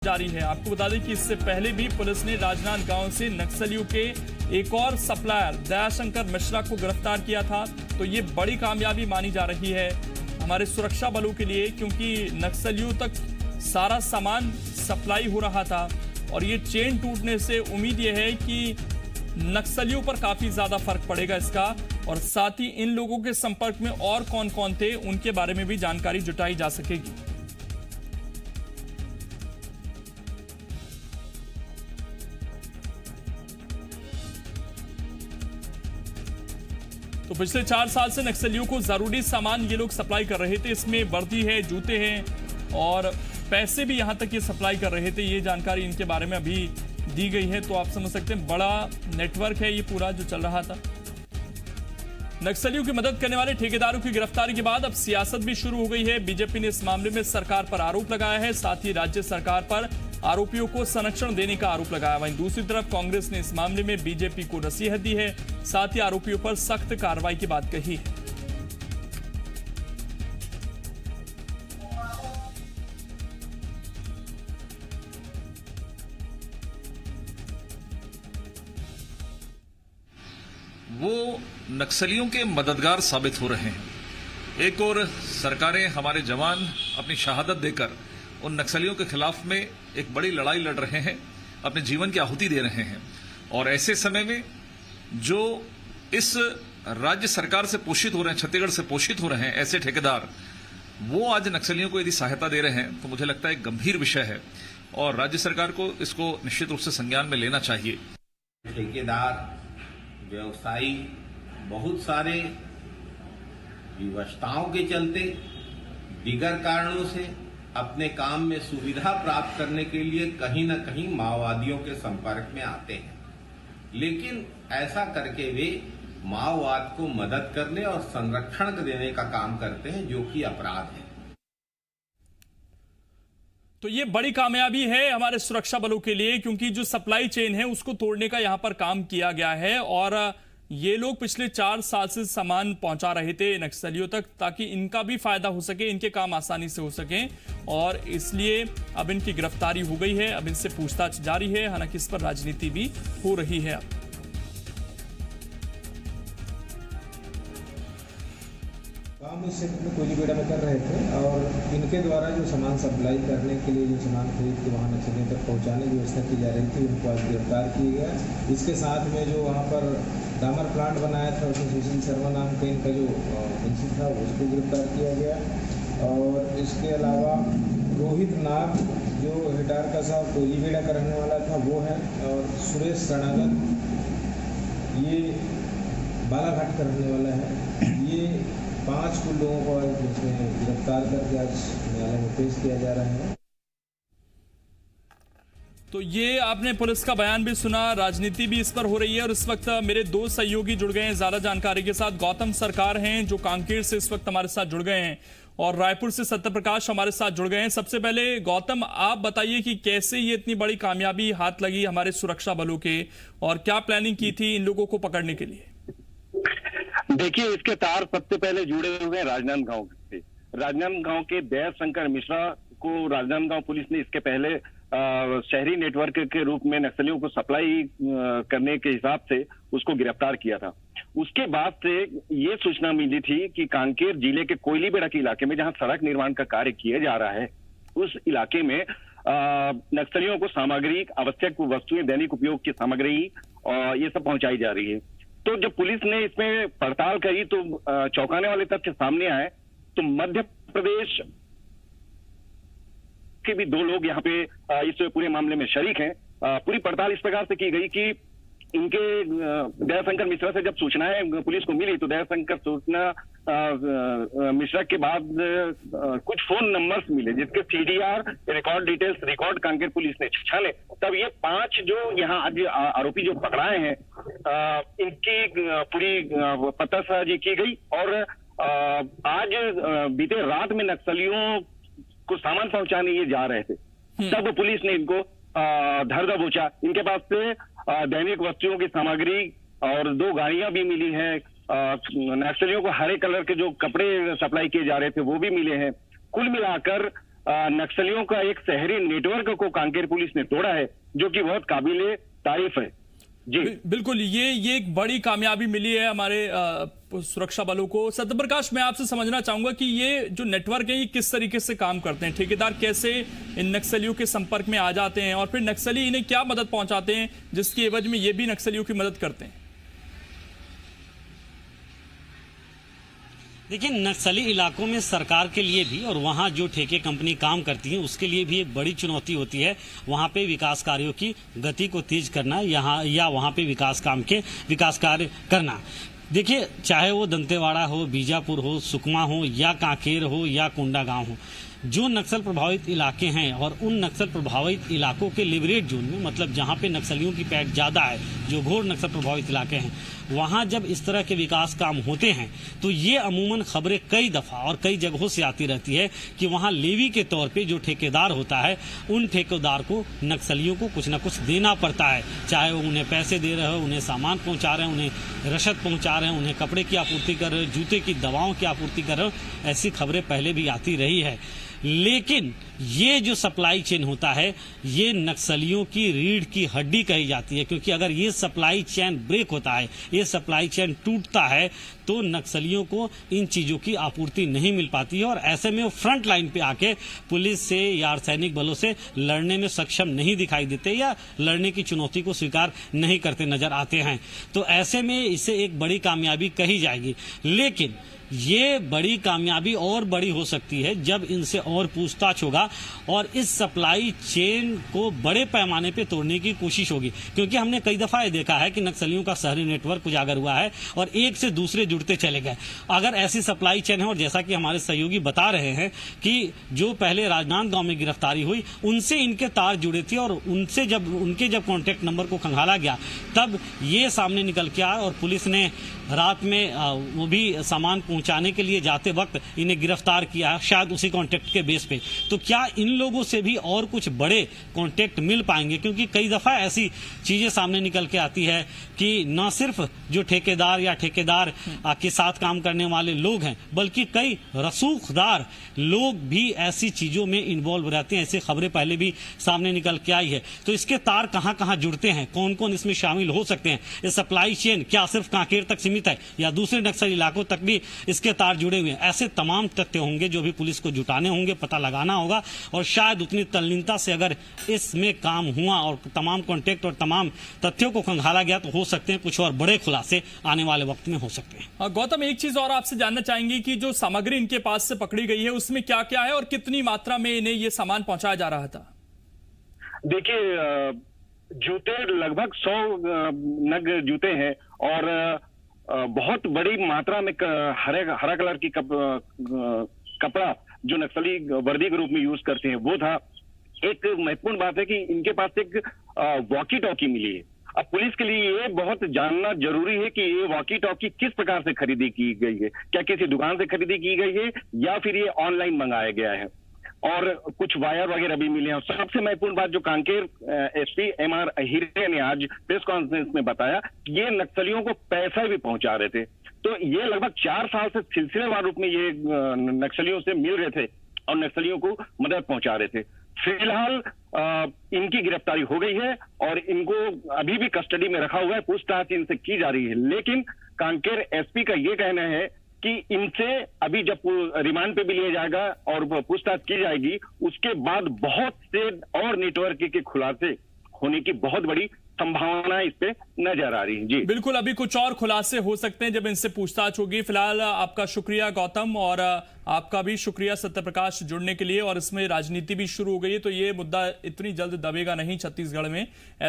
जारी है। आपको बता दें कि इससे पहले भी पुलिस ने राजनांदगांव से नक्सलियों के एक और सप्लायर दयाशंकर मिश्रा को गिरफ्तार किया था। तो ये बड़ी कामयाबी मानी जा रही है हमारे सुरक्षा बलों के लिए, क्योंकि नक्सलियों तक सारा सामान सप्लाई हो रहा था और ये चेन टूटने से उम्मीद ये है कि नक्सलियों पर काफी ज्यादा फर्क पड़ेगा इसका, और साथ ही इन लोगों के संपर्क में और कौन कौन थे उनके बारे में भी जानकारी जुटाई जा सकेगी। तो पिछले 4 साल से नक्सलियों को जरूरी सामान ये लोग सप्लाई कर रहे थे। इसमें वर्दी है, जूते हैं और पैसे भी यहां तक ये सप्लाई कर रहे थे। ये जानकारी इनके बारे में अभी दी गई है। तो आप समझ सकते हैं बड़ा नेटवर्क है ये पूरा जो चल रहा था। नक्सलियों की मदद करने वाले ठेकेदारों की गिरफ्तारी के बाद अब सियासत भी शुरू हो गई है। बीजेपी ने इस मामले में सरकार पर आरोप लगाया है, साथ ही राज्य सरकार पर आरोपियों को संरक्षण देने का आरोप लगाया। वहीं दूसरी तरफ कांग्रेस ने इस मामले में बीजेपी को नसीहत दी है, साथ ही आरोपियों पर सख्त कार्रवाई की बात कही है। वो नक्सलियों के मददगार साबित हो रहे हैं। एक और सरकारें, हमारे जवान अपनी शहादत देकर उन नक्सलियों के खिलाफ में एक बड़ी लड़ाई लड़ रहे हैं, अपने जीवन की आहुति दे रहे हैं। और ऐसे समय में जो इस राज्य सरकार से पोषित हो रहे हैं, छत्तीसगढ़ से पोषित हो रहे हैं, ऐसे ठेकेदार वो आज नक्सलियों को यदि सहायता दे रहे हैं तो मुझे लगता है एक गंभीर विषय है और राज्य सरकार को इसको निश्चित रूप से संज्ञान में लेना चाहिए। ठेकेदार, व्यवसायी बहुत सारे विवशताओं के चलते दिगर कारणों से अपने काम में सुविधा प्राप्त करने के लिए कहीं न कहीं माओवादियों के संपर्क में आते हैं, लेकिन ऐसा करके वे माओवाद को मदद करने और संरक्षण देने का काम करते हैं, जो कि अपराध है। तो ये बड़ी कामयाबी है हमारे सुरक्षा बलों के लिए, क्योंकि जो सप्लाई चेन है उसको तोड़ने का यहां पर काम किया गया है और ये लोग पिछले 4 साल से सामान पहुंचा रहे थे नक्सलियों तक, ताकि इनका भी फायदा हो सके, इनके काम आसानी से हो सके, और इसलिए अब इनकी गिरफ्तारी हो गई है। अब इनसे पूछताछ जारी है, हालांकि इस पर राजनीति भी हो रही है। काम इस क्षेत्र में कोयलीबेड़ा में कर रहे थे और इनके द्वारा जो सामान सप्लाई करने के लिए जो सामान खरीद के वहाँ नक्सलियों तक पहुँचाने की व्यवस्था की जा रही थी, उनको आज गिरफ्तार किया गया। इसके साथ में जो वहाँ पर डामर प्लांट बनाया था उसमें सुशील शर्मा नाम का इनका जो मुंशी था उसको गिरफ्तार किया गया। और इसके अलावा रोहित नाग जो हिटार का साहब कोयलीबेड़ा का रहने वाला था वो है, और सुरेश शरणागत ये बालाघाट का रहने वाला है। ये 5 कुल लोगों को आज इसमें गिरफ्तार करके आज न्यायालय में पेश किया जा रहा है। तो ये आपने पुलिस का बयान भी सुना, राजनीति भी इस पर हो रही है। और इस वक्त मेरे 2 सहयोगी जुड़ गए हैं ज्यादा जानकारी के साथ। गौतम सरकार हैं जो कांकेर से इस वक्त हमारे साथ जुड़ गए हैं, और रायपुर से सत्यप्रकाश हमारे साथ जुड़ गए हैं। सबसे पहले गौतम, आप बताइए कि कैसे ये इतनी बड़ी कामयाबी हाथ लगी हमारे सुरक्षा बलों के, और क्या प्लानिंग की थी इन लोगों को पकड़ने के लिए? देखिए, इसके तार सबसे पहले जुड़े हुए हैं राजनांदगांव से। राजनांदगांव के दयाशंकर मिश्रा को राजनांदगांव पुलिस ने इसके पहले शहरी नेटवर्क के रूप में नक्सलियों को सप्लाई करने के हिसाब से उसको गिरफ्तार किया था। उसके बाद से ये सूचना मिली थी कि कांकेर जिले के कोयलीबेड़ा के इलाके में, जहां सड़क निर्माण का कार्य किया जा रहा है, उस इलाके में नक्सलियों को सामग्री, आवश्यक वस्तुएं, दैनिक उपयोग की सामग्री ये सब पहुंचाई जा रही है। तो जब पुलिस ने इसमें पड़ताल करी तो चौंकाने वाले तथ्य सामने आए। तो मध्य प्रदेश के भी 2 लोग यहाँ पे इस पूरे मामले में शरीक हैं। पूरी पड़ताल इस प्रकार से की गई कि इनके दयाशंकर मिश्रा से जब सूचनाएं पुलिस को मिली तो दयाशंकर मिश्रा के बाद कुछ फोन नंबर्स मिले जिसके CDR record details record Kanker police ने छाने। तब ये 5 जो यहाँ आज आरोपी जो पकड़ाए हैं इनकी पूरी पतासाजी की गई। और आज बीते रात में नक्सलियों को सामान पहुंचाने ये जा रहे थे, तब पुलिस ने इनको धर दबोचा। इनके पास से दैनिक वस्तुओं की सामग्री और 2 गाड़ियां भी मिली है। नक्सलियों को हरे कलर के जो कपड़े सप्लाई किए जा रहे थे वो भी मिले हैं। कुल मिलाकर नक्सलियों का एक शहरी नेटवर्क को कांकेर पुलिस ने तोड़ा है, जो कि बहुत काबिले तारीफ है। जी बिल्कुल, ये एक बड़ी कामयाबी मिली है हमारे सुरक्षा बलों को। सत्यप्रकाश, मैं आपसे समझना चाहूंगा कि ये जो नेटवर्क है ये किस तरीके से काम करते हैं, ठेकेदार कैसे इन नक्सलियों के संपर्क में आ जाते हैं और फिर नक्सली इन्हें क्या मदद पहुंचाते हैं जिसकी एवज में ये भी नक्सलियों की मदद करते हैं? देखिए, नक्सली इलाकों में सरकार के लिए भी और वहाँ जो ठेके कंपनी काम करती है उसके लिए भी एक बड़ी चुनौती होती है वहाँ पे विकास कार्यों की गति को तेज करना या वहाँ पे विकास कार्य करना। देखिए, चाहे वो दंतेवाड़ा हो, बीजापुर हो, सुकमा हो या कांकेर हो या कोंडागांव हो, जो नक्सल प्रभावित इलाके हैं और उन नक्सल प्रभावित इलाकों के लिबरेट जोन में, मतलब जहां पे नक्सलियों की पैठ ज़्यादा है, जो घोर नक्सल प्रभावित इलाके हैं, वहां जब इस तरह के विकास काम होते हैं तो ये अमूमन खबरें कई दफ़ा और कई जगहों से आती रहती है कि वहां लेवी के तौर पे जो ठेकेदार होता है उन ठेकेदार को नक्सलियों को कुछ ना कुछ देना पड़ता है, चाहे वो उन्हें पैसे दे रहे हो, उन्हें सामान पहुंचा रहे हैं, उन्हें रसद पहुंचा रहे हैं, उन्हें कपड़े की आपूर्ति कर रहे हो, जूते की दवाओं की आपूर्ति कर रहे हो। ऐसी खबरें पहले भी आती रही है, लेकिन ये जो सप्लाई चेन होता है ये नक्सलियों की रीढ़ की हड्डी कही जाती है, क्योंकि अगर ये सप्लाई चेन ब्रेक होता है, ये सप्लाई चेन टूटता है तो नक्सलियों को इन चीज़ों की आपूर्ति नहीं मिल पाती है और ऐसे में वो फ्रंट लाइन पे आके पुलिस से या सैनिक बलों से लड़ने में सक्षम नहीं दिखाई देते या लड़ने की चुनौती को स्वीकार नहीं करते नजर आते हैं। तो ऐसे में इसे एक बड़ी कामयाबी कही जाएगी, लेकिन ये बड़ी कामयाबी और बड़ी हो सकती है जब इनसे और पूछताछ होगा और इस सप्लाई चेन को बड़े पैमाने पे तोड़ने की कोशिश होगी, क्योंकि हमने कई दफा ये देखा है कि नक्सलियों का शहरी नेटवर्क उजागर हुआ है और एक से दूसरे जुड़ते चले गए। अगर ऐसी सप्लाई चेन है, और जैसा कि हमारे सहयोगी बता रहे हैं कि जो पहले राजनांदगांव में गिरफ्तारी हुई उनसे इनके तार जुड़े थे और उनसे जब कॉन्टैक्ट नंबर को खंगाला गया तब ये सामने निकल के आया और पुलिस ने रात में वो भी सामान पहुंचाने के लिए जाते वक्त इन्हें गिरफ्तार किया, शायद उसी कॉन्टैक्ट के बेस पे। तो क्या इन लोगों से भी और कुछ बड़े कॉन्टैक्ट मिल पाएंगे? क्योंकि कई दफा ऐसी चीजें सामने निकल के आती है कि न सिर्फ जो ठेकेदार या ठेकेदार के साथ काम करने वाले लोग हैं, बल्कि कई रसूखदार लोग भी ऐसी चीजों में इन्वॉल्व रहते हैं। ऐसी खबरें पहले भी सामने निकल के आई है। तो इसके तार कहां कहां जुड़ते हैं, कौन कौन इसमें शामिल हो सकते हैं, ये सप्लाई चेन क्या सिर्फ कांकेर तक सीमित है या दूसरे नक्सल इलाकों तक भी इसके तार जुड़े हुए हैं? ऐसे तमाम तथ्य होंगे जो भी पुलिस को जुटाने होंगे, पता लगाना होगा और शायद उतनी तल्लीनता से अगर इसमें काम हुआ और तमाम कॉन्टेक्ट और तमाम तथ्यों को खंगाला गया तो हो सकते हैं कुछ और बड़े खुलासे आने वाले वक्त में हो सकते हैं। गौतम, एक चीज और आपसे जानना चाहेंगे कि जो सामग्री इनके पास से पकड़ी गई है उसमें क्या क्या है और कितनी मात्रा में इन्हें ये सामान पहुंचाया जा रहा था? देखिए, जूते लगभग 100 नग जूते हैं और बहुत बड़ी मात्रा में हरा कलर की कपड़ा जो नक्सली वर्दी के रूप में यूज करते हैं वो था। एक महत्वपूर्ण बात है कि इनके पास एक वॉकी टॉकी मिली है। अब पुलिस के लिए ये बहुत जानना जरूरी है कि ये वॉकी टॉकी किस प्रकार से खरीदी की गई है, क्या किसी दुकान से खरीदी की गई है या फिर ये ऑनलाइन मंगाया गया है, और कुछ वायर वगैरह भी मिले हैं। सबसे महत्वपूर्ण बात जो कांकेर एसपी एमआर अहिरे ने आज प्रेस कॉन्फ्रेंस में बताया, ये नक्सलियों को पैसा भी पहुंचा रहे थे। तो ये लगभग 4 साल से सिलसिलेवार रूप में ये नक्सलियों से मिल रहे थे और नक्सलियों को मदद पहुंचा रहे थे। फिलहाल इनकी गिरफ्तारी हो गई है और इनको अभी भी कस्टडी में रखा हुआ है, पूछताछ इनसे की जा रही है। लेकिन कांकेर एसपी का ये कहना है कि इनसे अभी जब रिमांड पे भी लिया जाएगा और पूछताछ की जाएगी, उसके बाद बहुत से और नेटवर्क के खुलासे होने की बहुत बड़ी संभावना इस पे नजर आ रही है। जी बिल्कुल, अभी कुछ और खुलासे हो सकते हैं जब इनसे पूछताछ होगी। फिलहाल आपका शुक्रिया गौतम, और आपका भी शुक्रिया सत्यप्रकाश जुड़ने के लिए। और इसमें राजनीति भी शुरू हो गई है तो ये मुद्दा इतनी जल्द दबेगा नहीं छत्तीसगढ़ में।